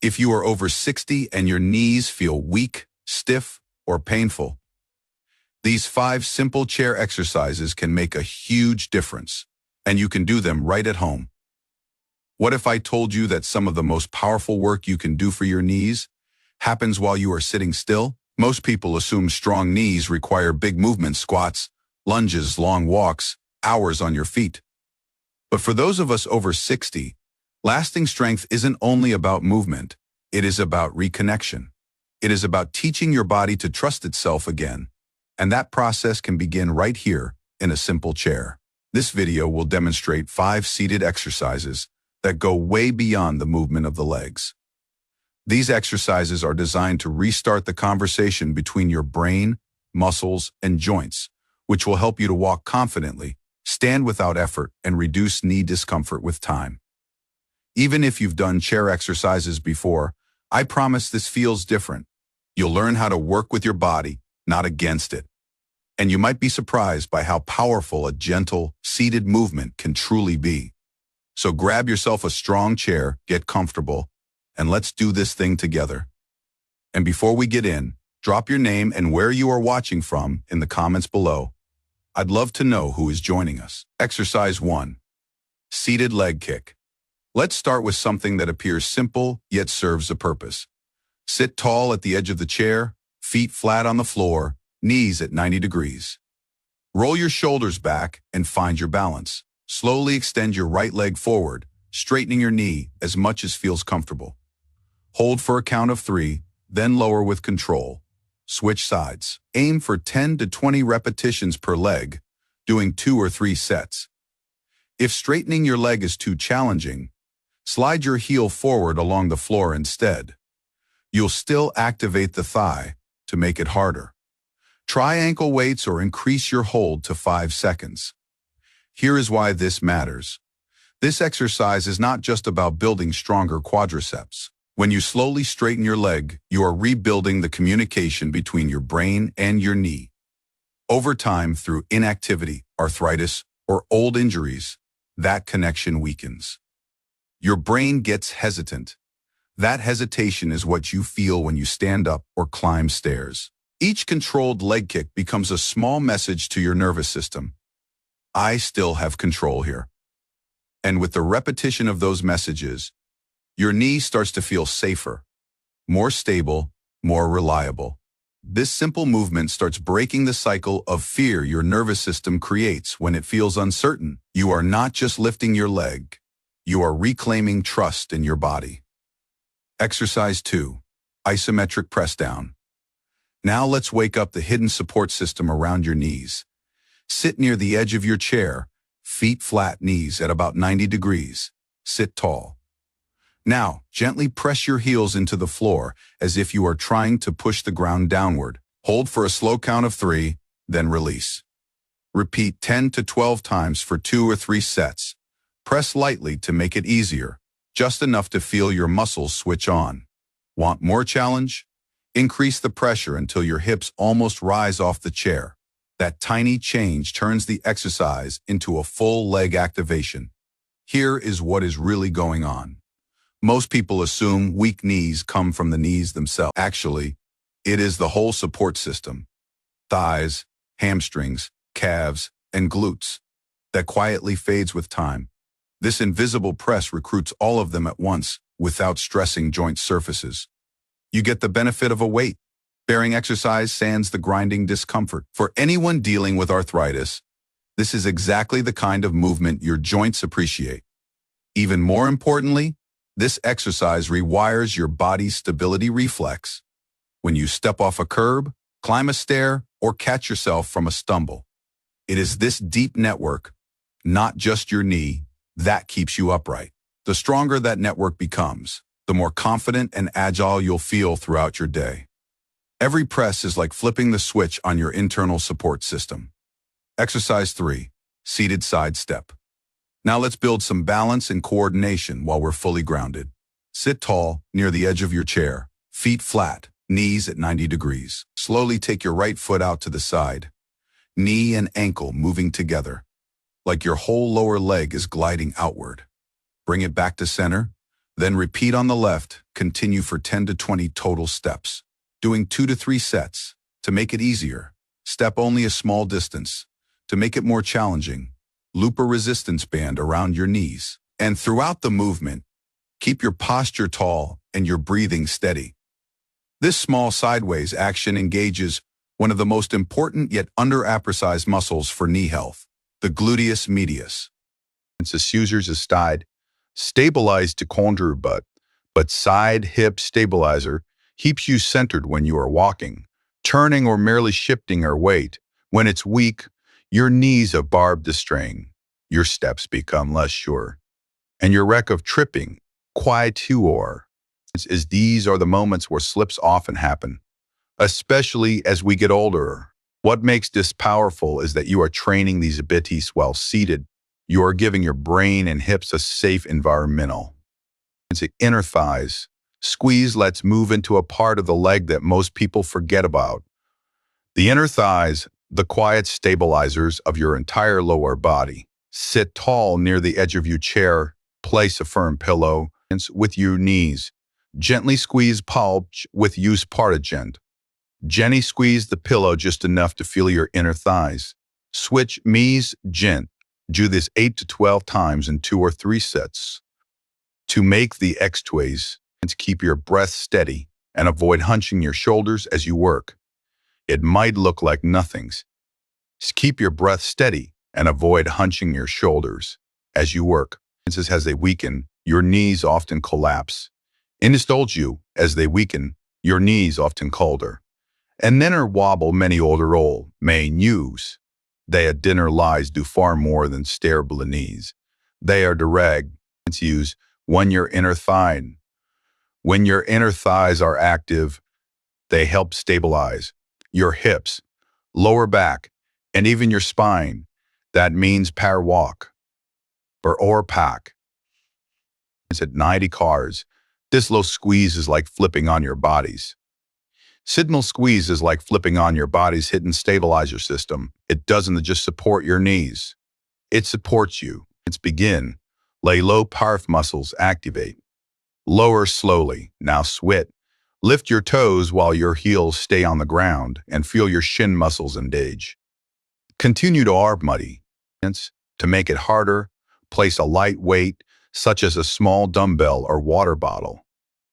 If you are over 60 and your knees feel weak, stiff, or painful, these 5 simple chair exercises can make a huge difference, and you can do them right at home. What if I told you that some of the most powerful work you can do for your knees happens while you are sitting still? Most people assume strong knees require big movements, squats, lunges, long walks, hours on your feet. But for those of us over 60, lasting strength isn't only about movement, it is about reconnection. It is about teaching your body to trust itself again, and that process can begin right here in a simple chair. This video will demonstrate 5 seated exercises that go way beyond the movement of the legs. These exercises are designed to restart the conversation between your brain, muscles, and joints, which will help you to walk confidently, stand without effort, and reduce knee discomfort with time. Even if you've done chair exercises before, I promise this feels different. You'll learn how to work with your body, not against it. And you might be surprised by how powerful a gentle, seated movement can truly be. So grab yourself a strong chair, get comfortable, and let's do this thing together. And before we get in, drop your name and where you are watching from in the comments below. I'd love to know who is joining us. Exercise 1. Seated leg kick. Let's start with something that appears simple yet serves a purpose. Sit tall at the edge of the chair, feet flat on the floor, knees at 90 degrees. Roll your shoulders back and find your balance. Slowly extend your right leg forward, straightening your knee as much as feels comfortable. Hold for a count of 3, then lower with control. Switch sides. Aim for 10 to 20 repetitions per leg, doing 2 or 3 sets. If straightening your leg is too challenging, slide your heel forward along the floor instead. You'll still activate the thigh to make it harder. Try ankle weights or increase your hold to 5 seconds. Here is why this matters. This exercise is not just about building stronger quadriceps. When you slowly straighten your leg, you are rebuilding the communication between your brain and your knee. Over time, through inactivity, arthritis, or old injuries, that connection weakens. Your brain gets hesitant. That hesitation is what you feel when you stand up or climb stairs. Each controlled leg kick becomes a small message to your nervous system. I still have control here. And with the repetition of those messages, your knee starts to feel safer, more stable, more reliable. This simple movement starts breaking the cycle of fear your nervous system creates when it feels uncertain. You are not just lifting your leg, you are reclaiming trust in your body. Exercise 2. Isometric press down. Now let's wake up the hidden support system around your knees. Sit near the edge of your chair, feet flat, knees at about 90 degrees. Sit tall. Now, gently press your heels into the floor as if you are trying to push the ground downward. Hold for a slow count of 3, then release. Repeat 10 to 12 times for 2 or 3 sets. Press lightly to make it easier, just enough to feel your muscles switch on. Want more challenge? Increase the pressure until your hips almost rise off the chair. That tiny change turns the exercise into a full leg activation. Here is what is really going on. Most people assume weak knees come from the knees themselves. Actually, it is the whole support system, thighs, hamstrings, calves, and glutes, that quietly fades with time. This invisible press recruits all of them at once without stressing joint surfaces. You get the benefit of a weight. Bearing exercise sans the grinding discomfort. For anyone dealing with arthritis, this is exactly the kind of movement your joints appreciate. Even more importantly, this exercise rewires your body's stability reflex. When you step off a curb, climb a stair, or catch yourself from a stumble, it is this deep network, not just your knee, that keeps you upright. The stronger that network becomes, the more confident and agile you'll feel throughout your day. Every press is like flipping the switch on your internal support system. Exercise 3. Seated side step. Now let's build some balance and coordination while we're fully grounded. Sit tall near the edge of your chair, feet flat, knees at 90 degrees. Slowly take your right foot out to the side, knee and ankle moving together, like your whole lower leg is gliding outward. Bring it back to center, then repeat on the left, continue for 10 to 20 total steps, doing 2 to 3 sets. To make it easier, step only a small distance. To make it more challenging, loop a resistance band around your knees. And throughout the movement, keep your posture tall and your breathing steady. This small sideways action engages one of the most important yet under-appreciated muscles for knee health, the gluteus medius. It's users side stabilized to conjure but side hip stabilizer keeps you centered when you are walking, turning or merely shifting your weight. When it's weak, your knees are barbed the string, your steps become less sure, and your wreck of tripping, quietude. As these are the moments where slips often happen, especially as we get older. What makes this powerful is that you are training these abilities while seated. You are giving your brain and hips a safe environmental. It's the inner thighs. Squeeze. Let's move into a part of the leg that most people forget about. The inner thighs, the quiet stabilizers of your entire lower body. Sit tall near the edge of your chair. Place a firm pillow with your knees. Gently squeeze palm with use partigent. Gently squeeze the pillow just enough to feel your inner thighs. Switch knees gent. Do this 8 to 12 times in 2 or 3 sets. To make the exercise and to keep your breath steady and avoid hunching your shoulders as you work. It might look like nothings. Just keep your breath steady and avoid hunching your shoulders as you work. As they weaken, your knees often collapse. Indulge you, as they weaken, your knees often colder. And then wobble many older old may use. They at dinner lies do far more than stable knees. They are direct to use when your inner thigh. When your inner thighs are active, they help stabilize your hips, lower back, and even your spine. That means power walk or pack. It's at 90 cars. This low squeeze is like flipping on your bodies. Signal squeeze is like flipping on your body's hidden stabilizer system. It doesn't just support your knees. It supports you. It's begin. Lay low, powerful muscles activate. Lower slowly. Now sweat. Lift your toes while your heels stay on the ground and feel your shin muscles engage. Continue to arm muddy. To make it harder, place a light weight, such as a small dumbbell or water bottle,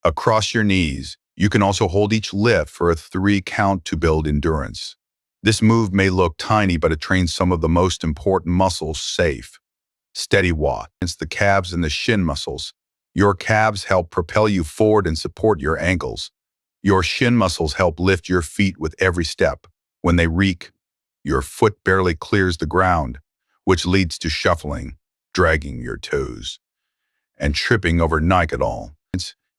across your knees. You can also hold each lift for a 3 count to build endurance. This move may look tiny, but it trains some of the most important muscles safe. Steady walk. It's the calves and the shin muscles. Your calves help propel you forward and support your ankles. Your shin muscles help lift your feet with every step. When they reek, your foot barely clears the ground, which leads to shuffling, dragging your toes, and tripping over Nicodol.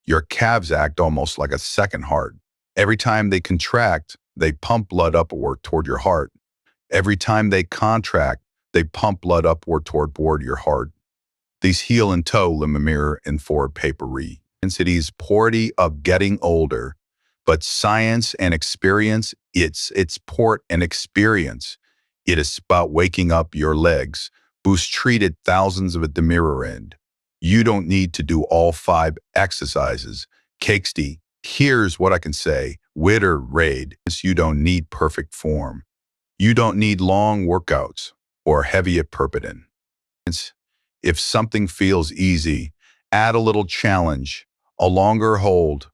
Your calves act almost like a second heart. Every time they contract, they pump blood upward toward your heart. Every time they contract, they pump blood upward toward your heart. These heel and toe limamere and forward papery. Density's purity of getting older, but science and experience, it's port and experience. It is about waking up your legs. Boost treated thousands of at the mirror end. You don't need to do all 5 exercises. Cakesty, here's what I can say. Witter raid. You don't need perfect form. You don't need long workouts or heavy at perpidin. If something feels easy, add a little challenge, a longer hold,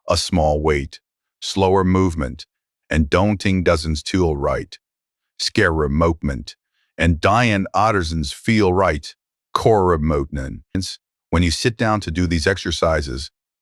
a small weight, slower movement, and daunting dozens tool right. Scare remotement, and Diane Otterson's feel right. Core remoteness. When you sit down to do these exercises,